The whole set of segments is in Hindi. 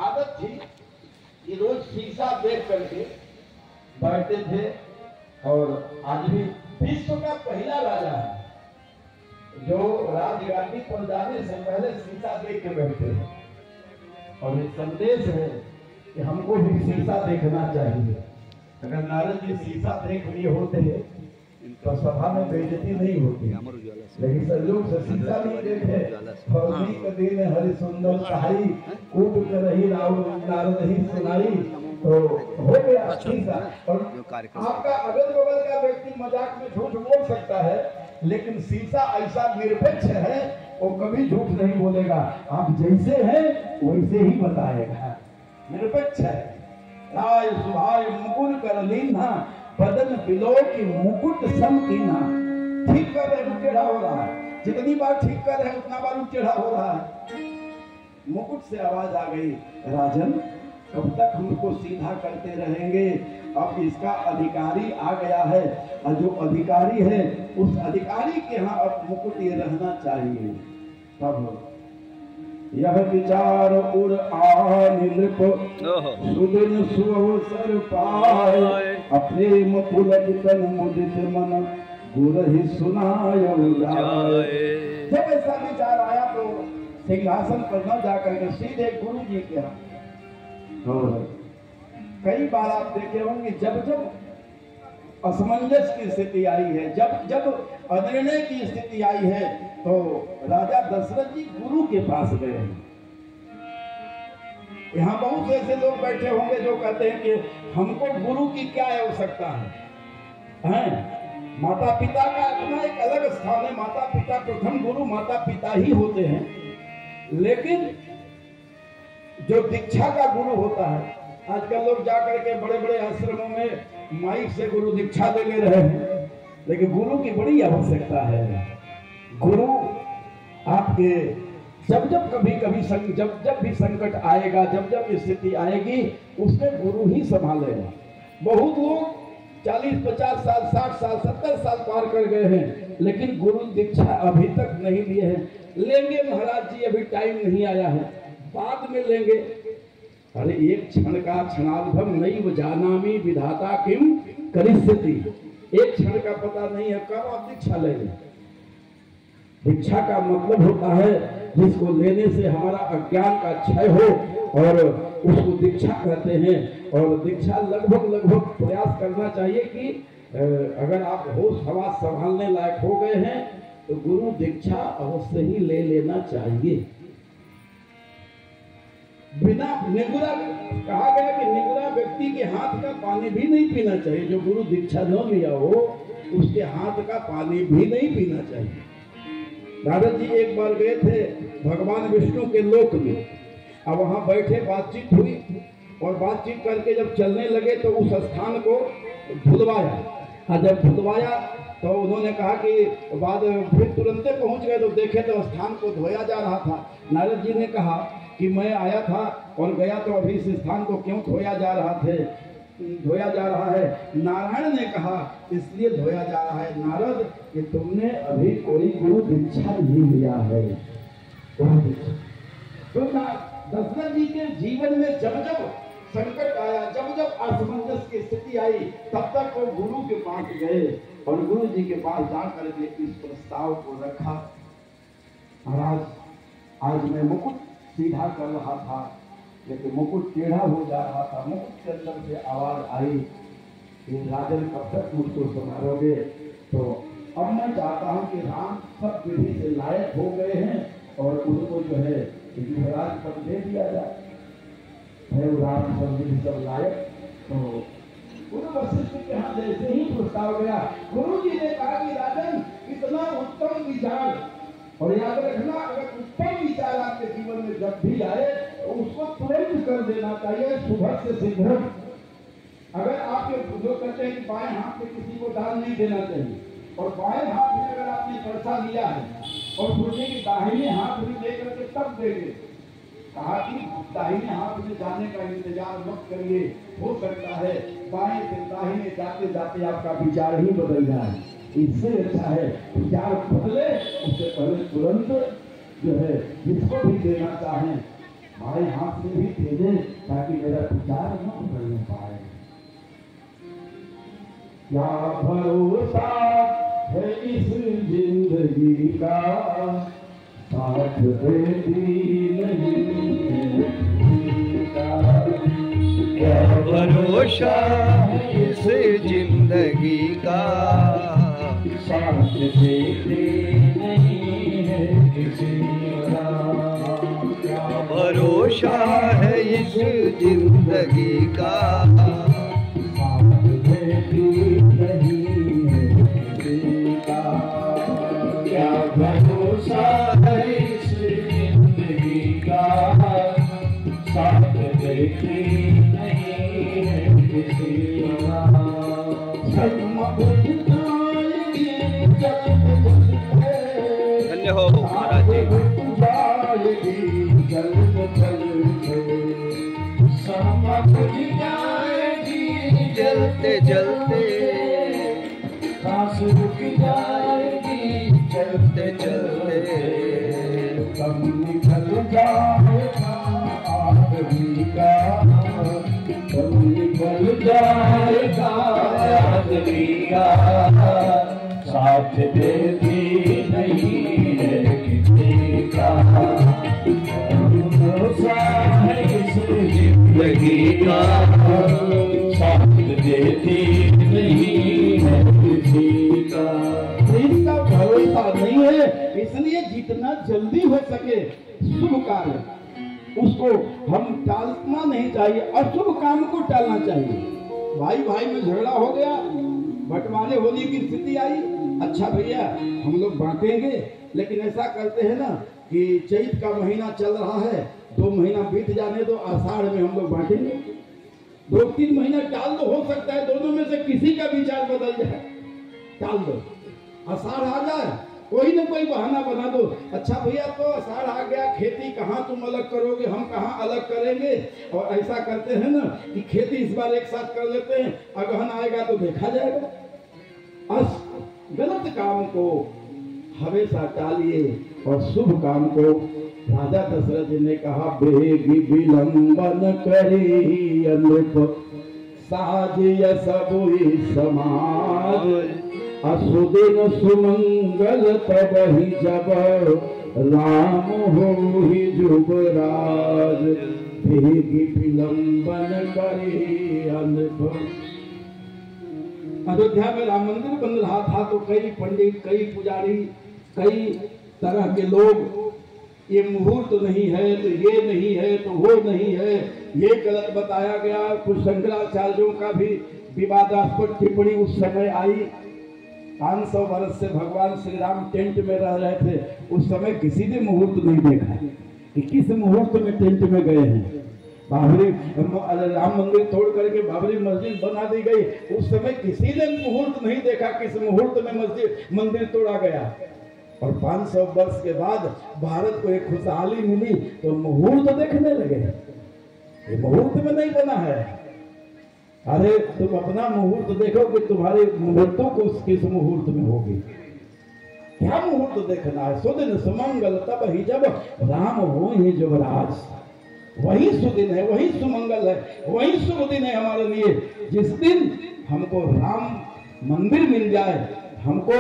आदत थी कि रोज शीशा देख करके बैठते थे। और आज भी विश्व का पहला राजा है जो राजगादी पर जाने से पहले शीशा देख के बैठते थे। और एक संदेश है कि हमको भी शीशा देखना चाहिए। अगर नारद जी शीशा देख लिए होते तो सभा में बेइज्जती नहीं होती, लेकिन संयोग से शीशा नहीं देखे। फौजी के दिन हरि सुंदर सहाई कूट कर रही नारद ही सुनाई, तो हो गया शीशा। और आपका अगल बगल का व्यक्ति मजाक में झूठ बोल सकता है, लेकिन शीशा ऐसा निरपेक्ष है वो कभी झूठ नहीं बोलेगा। आप जैसे हैं वैसे ही बताएगा, निरपेक्ष है। राय सुभाय मुकुर कर लीना बदन बिलो की मुकुट सम कीना। ठीक कर रहे टेढ़ा हो रहा है, जितनी बार ठीक कर रहे उतना बार टेढ़ा हो रहा है। मुकुट से आवाज आ गई, राजन कब तक हमको सीधा करते रहेंगे? अब इसका अधिकारी आ गया है, और जो अधिकारी है उस अधिकारी के यहाँ अब मुकुट ये रहना चाहिए। तब यह विचार उर आन नृप सुदिन सुअवसर पाए। प्रेम पुलक तन मुदित मन गुरहि सुनायो जाए। जब ऐसा विचार आया तो सिंहासन पर न जाकर के सीधे गुरु जी के यहाँ। और कई बार आप देखे होंगे जब जब असमंजस की स्थिति आई है, जब जब अनिर्णय की स्थिति आई है, तो राजा दशरथ जी गुरु के पास गए हैं। यहाँ बहुत से ऐसे लोग बैठे होंगे जो कहते हैं कि हमको गुरु की क्या आवश्यकता है? माता पिता का अपना एक अलग स्थान है। माता पिता प्रथम गुरु माता पिता ही होते हैं, लेकिन जो दीक्षा का गुरु होता है, आजकल लोग जाकर के बड़े बड़े आश्रमों में माइक से गुरु दीक्षा ले रहे हैं, लेकिन गुरु की बड़ी आवश्यकता है। गुरु आपके जब जब कभी कभी जब जब भी संकट आएगा, जब जब स्थिति आएगी, उसमें गुरु ही संभालेगा। बहुत लोग 40, 50 साल, 60 साल, 70 साल पार कर गए हैं, लेकिन गुरु दीक्षा अभी तक नहीं लिए हैं। लेंगे महाराज जी, अभी टाइम नहीं आया है, बाद में लेंगे। अरे एक क्षण का क्षणार्धम नैव जानामि विधाता किम करिष्यति। एक क्षण का पता नहीं है कब आप दीक्षा लेंगे। दीक्षा का मतलब होता है जिसको लेने से हमारा अज्ञान का क्षय हो, और उसको दीक्षा कहते हैं। और दीक्षा लगभग प्रयास करना चाहिए कि अगर आप होश हवास संभालने लायक हो गए हैं तो गुरु दीक्षा अवश्य ही ले लेना चाहिए। बिना निगुरा, कहा गया कि निगुरा व्यक्ति के हाथ का पानी भी नहीं पीना चाहिए। जो गुरु दीक्षा न लिया हो उसके हाथ का पानी भी नहीं पीना चाहिए। नारद जी एक बार गए थे भगवान विष्णु के लोक में, अब वहां बैठे बातचीत हुई, और बातचीत करके जब चलने लगे तो उस स्थान को धुलवाया। और जब धुलवाया तो उन्होंने कहा कि बाद फिर तुरंते पहुंच गए तो देखे तो स्थान को धोया जा रहा था। नारद जी ने कहा कि मैं आया था और गया तो अभी इस स्थान को क्यों धोया जा रहा है? नारायण ने कहा इसलिए धोया जा रहा है नारद कि तुमने अभी कोई गुरु दीक्षा नहीं लिया है। तो दशरथ जी के जीवन में जब जब संकट आया, जब जब असमंजस की स्थिति आई, तब तक वो गुरु के पास गए और गुरु जी के पास जाकर के इस प्रस्ताव को रखा। महाराज आज मैं मुकुट सीधा कर रहा था, लेकिन मुकुट टेढ़ा हो जा रहा था। मुकुट के अंदर से आवाज आई कि राजन कब तक मुझको संभालोगे? तो अब मैं चाहता हूँ कि राम सब विधि से लायक हो गए हैं और उनको जो है युवराज पद दे दिया जाए। राम सब विधि सब लायक। तो गुरु वशिष्ठ के यहाँ जैसे ही प्रस्ताव गया, गुरु जी ने कहा कि राजन इतना उत्तम विचार, और याद रखना अगर उत्तम विचार आपके जीवन में जब भी आए तो उसको तुरंत कर देना चाहिए, सुबह से शीघ्र। अगर आपके जो कहते हैं कि बाएं हाथ से किसी को दान नहीं देना चाहिए, और बाएं हाथ में अगर आपने स्पर्शा लिया है और सोचे कि दाहिने हाथ में लेकर के तब देंगे। कहा कि दाहिने हाथ में जाने का इंतजार मत करिए, हो सकता है बाएं से दाहिने जाते जाते आपका विचार ही बदल जाए। इससे अच्छा है विचार बदले उससे पहले तुरंत जो है जिसको भी देना चाहें बाएं हाथ से भी दे दें ताकि मेरा विचार न बदलने पाए। क्या भरोसा है इस जिंदगी का, साथ देती नहीं क्या भरोसा है इस जिंदगी का, साथ देती नहीं है किसी का। क्या भरोसा है इस जिंदगी का, साथ देती नहीं है किसी का। क्या भरोसा है इस जिंदगी का, साथ देती नहीं है किसी का। धन्य हो महाराज जी। जलते जलते सांस रुक जाएगी, चलते चलते सब निकल जाएगा आदमी का, सब निकल जाएगा आदमी का। साथ देती नहीं है किसी का, भरोसा है इस जिंदगी का, साथ देती नहीं है किसी का। इसका भरोसा नहीं है, इसलिए जितना जल्दी हो सके शुभ कार्य उसको हम टालना नहीं चाहिए, अशुभ काम को टालना चाहिए। भाई भाई में झगड़ा हो गया, बंटवारे होने की स्थिति आई, अच्छा भैया हम लोग बांटेंगे, लेकिन ऐसा करते हैं ना कि चैत का महीना चल रहा है, 2 महीना बीत जाने दो, आषाढ़ में हम लोग बांटेंगे। 2-3 महीना टाल दो, हो सकता है दोनों में से किसी का विचार बदल जाए, टाल दो। आषाढ़ आ जाए कोई ना कोई बहाना बना दो, अच्छा भैया तो आषाढ़ आ गया, खेती कहाँ तुम अलग करोगे, हम कहाँ अलग करेंगे। और ऐसा करते हैं ना कि खेती इस बार एक साथ कर लेते हैं, अगहन आएगा तो देखा जाएगा। गलत काम को हमेशा टालिए और शुभ काम को। राजा दशरथ जी ने कहा बेगी विलंबन करी अनुप, साजिय सबुई समाज, असुदिन सुमंगल तब ही जब, राम हो ही जुबराज, बेगी विलंबन करी अनुप। अयोध्या में राम मंदिर बन रहा था तो कई पंडित, कई पुजारी, कई तरह के लोग ये मुहूर्त नहीं है तो ये नहीं है तो वो नहीं है, ये गलत बताया गया। कुछ शंकराचार्यों का भी विवादास्पद टिप्पणी उस समय आई। 500 वर्ष से भगवान श्री राम टेंट में रह रहे थे, उस समय किसी ने मुहूर्त नहीं देखा कि किस मुहूर्त में टेंट में गए हैं। बाबरी राम मंदिर तोड़ करके बाबरी मस्जिद बना दी गई, उस समय किसी ने मुहूर्त नहीं देखा किस मुहूर्त में मंदिर तोड़ा गया। और 500 वर्ष के बाद भारत को एक खुशहाली मिली तो मुहूर्त देखने लगे, ये मुहूर्त में नहीं बना है। अरे तुम अपना मुहूर्त देखो कि तुम्हारे मुहूर्तों को किस मुहूर्त में होगी, क्या मुहूर्त देखना है। सुदिन सुमंगल तब ही जब, राम हो ही युवराज। वही सुदिन है, वही सुमंगल है, वही शुभ दिन है हमारे लिए, जिस दिन हमको राम मंदिर मिल जाए, हमको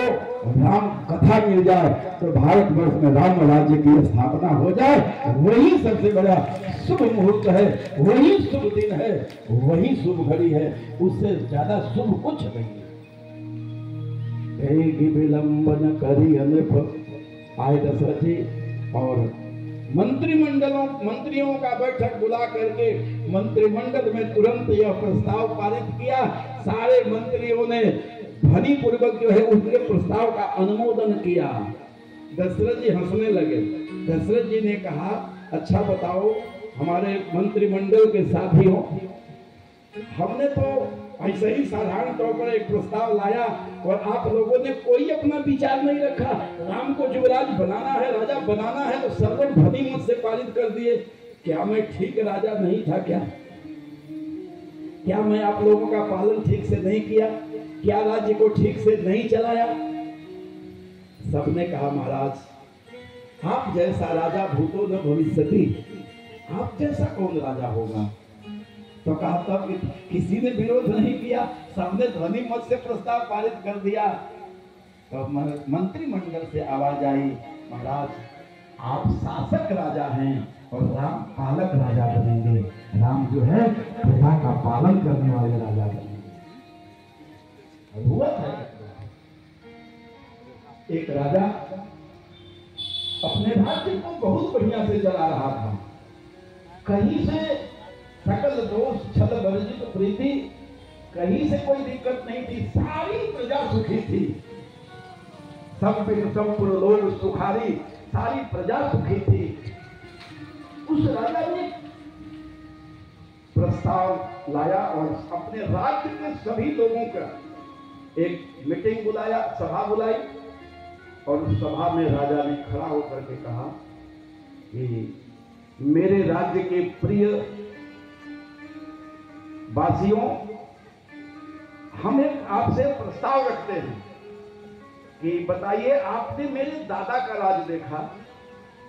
राम कथा मिल जाए, तो भारतवर्ष में राम राज्य की स्थापना हो जाए। वही सबसे बड़ा शुभ मुहूर्त है, वही शुभ दिन है, वही शुभ घड़ी है, उससे ज्यादा शुभ कुछ नहीं है। विलंबन करी अनुप। आए दशरथ जी और मंत्रियों का बैठक बुला करके मंत्रिमंडल में तुरंत यह प्रस्ताव पारित किया। सारे मंत्रियों ने ध्वनि पूर्वक जो है उनके प्रस्ताव का अनुमोदन किया। दशरथ जी हंसने लगे। दशरथ जी ने कहा अच्छा बताओ हमारे मंत्रिमंडल के साथियों, हमने तो ऐसे ही साधारण तौर पर एक प्रस्ताव लाया और आप लोगों ने कोई अपना विचार नहीं रखा। राम को युवराज बनाना है, राजा बनाना है, तो सर्वों ध्वनि मत से पारित कर दिए। क्या मैं ठीक राजा नहीं था? क्या मैं आप लोगों का पालन ठीक से नहीं किया? क्या राज्य को ठीक से नहीं चलाया? सबने कहा महाराज आप जैसा राजा भूतो न भविष्यति, आप जैसा कौन राजा होगा? तो कहा तब किसी ने विरोध नहीं किया, सबने ध्वनि मत से प्रस्ताव पारित कर दिया। तो मंत्रिमंडल से आवाज आई महाराज आप शासक राजा हैं और राम पालक राजा बनेंगे। राम जो है प्रजा का पालन करने वाले राजा बनेंगे। हुआ था एक राजा अपने राज्य को बहुत बढ़िया से चला रहा था। कहीं से सकल दोष छल वर्जित प्रीति, कहीं से कोई दिक्कत नहीं थी, सारी प्रजा सुखी थी। सब लोग सुखारी, सारी प्रजा सुखी थी। उस राजा ने प्रस्ताव लाया और अपने राज्य के सभी लोगों का एक मीटिंग बुलाया, सभा बुलाई। और उस सभा में राजा ने खड़ा होकर के कहा कि मेरे राज्य के प्रिय वासियों, हम एक आपसे प्रस्ताव रखते हैं कि बताइए आपने मेरे दादा का राज देखा,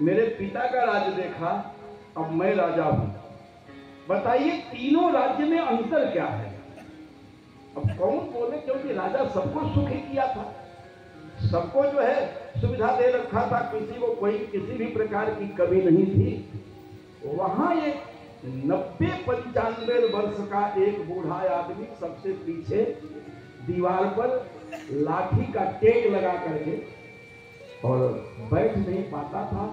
मेरे पिता का राज देखा, अब मैं राजा हूं। बताइए तीनों राज्य में अंतर क्या है? अब कौन बोले, क्योंकि राजा सबको सुखी किया था, सबको जो है सुविधा दे रखा था, किसी को कोई किसी भी प्रकार की कमी नहीं थी। वहां एक 90-95 वर्ष का एक बूढ़ा आदमी सबसे पीछे दीवार पर लाठी का टेक लगा करके और बैठ नहीं पाता था,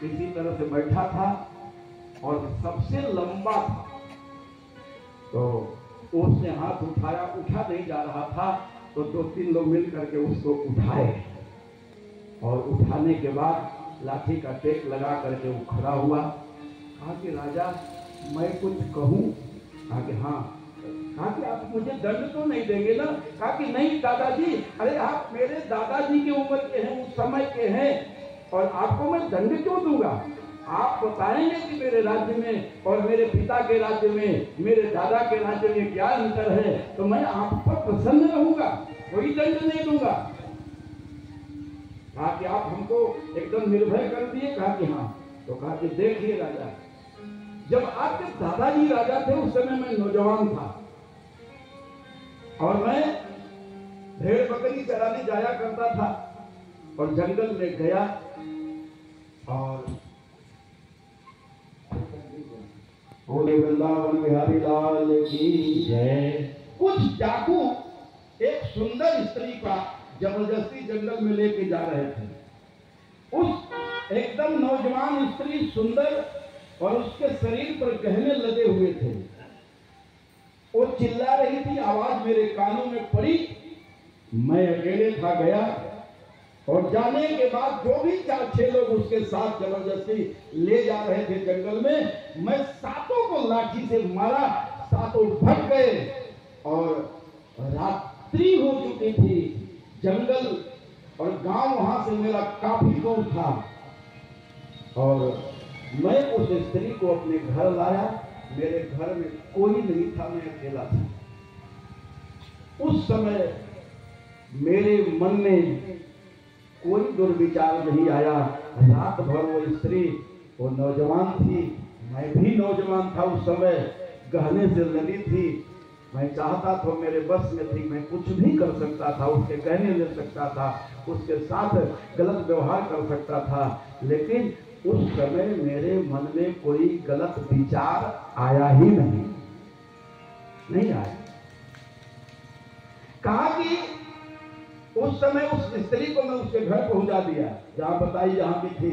किसी तरह से बैठा था और सबसे लंबा था। तो उसने हाथ उठाया, उठा नहीं जा रहा था, तो 2-3 लोग मिल करके उसको उठाए और उठाने के बाद लाठी का टेक लगा करके वो खड़ा हुआ। कहा कि राजा मैं कुछ कहूं? कहा कि हाँ। कहा कि आप मुझे दंड तो नहीं देंगे ना? कहा कि नहीं दादाजी, अरे आप मेरे दादाजी की उम्र के हैं, उस समय के हैं, और आपको मैं दंड क्यों दूंगा? आप बताएंगे कि मेरे राज्य में और मेरे पिता के राज्य में, मेरे दादा के राज्य में क्या अंतर है, तो मैं आप पर प्रसन्न रहूंगा, कोई दंड नहीं दूंगा। कहा कि आप हमको एकदम निर्भय कर दिए? कहा कि हाँ। तो कहा कि देखिए राजा, जब आपके दादाजी राजा थे उस समय मैं नौजवान था और मैं भेड़ बकरी चराने जाया करता था और जंगल में गया और बोले वृंदावन बिहारी लाल की जय। कुछ डाकू एक सुंदर स्त्री का जबरदस्ती जंगल में लेके जा रहे थे। उस एकदम नौजवान स्त्री सुंदर और उसके शरीर पर गहने लगे हुए थे। वो चिल्ला रही थी, आवाज मेरे कानों में पड़ी। मैं अकेले था, गया और जाने के बाद जो भी 4-6 लोग उसके साथ जबरदस्ती ले जा रहे थे जंगल में, मैं 7 को लाठी से मारा, 7 भग गए और रात्रि हो चुकी थी। जंगल और गांव वहां से मेरा काफी दूर था और मैं उस स्त्री को अपने घर लाया। मेरे घर में कोई नहीं था, मैं अकेला था। उस समय मेरे मन में कोई दुर्विचार नहीं आया। रात भर वो स्त्री, वो नौजवान थी, मैं भी नौजवान था उस समय, गहने से लदी थी। मैं चाहता तो मेरे बस में थी, मैं कुछ भी कर सकता था, उसके गहने ले सकता था, उसके साथ गलत व्यवहार कर सकता था, लेकिन उस समय मेरे मन में कोई गलत विचार आया ही नहीं आया। कहा कि उस समय उस स्त्री को मैं उसके घर पहुंचा दिया, जहां बताई जहां की थी।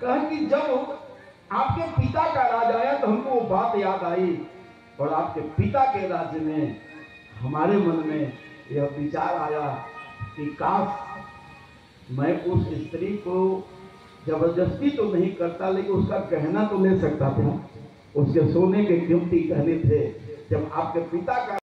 कहा कि जब आपके पिता का राज आया तो हमको वो बात याद आई और आपके पिता के राज्य में हमारे मन में यह विचार आया कि काश मैं उस स्त्री को जबरदस्ती तो नहीं करता, लेकिन उसका गहना तो ले सकता था। उसके सोने के कीमती गहने थे, जब आपके पिता का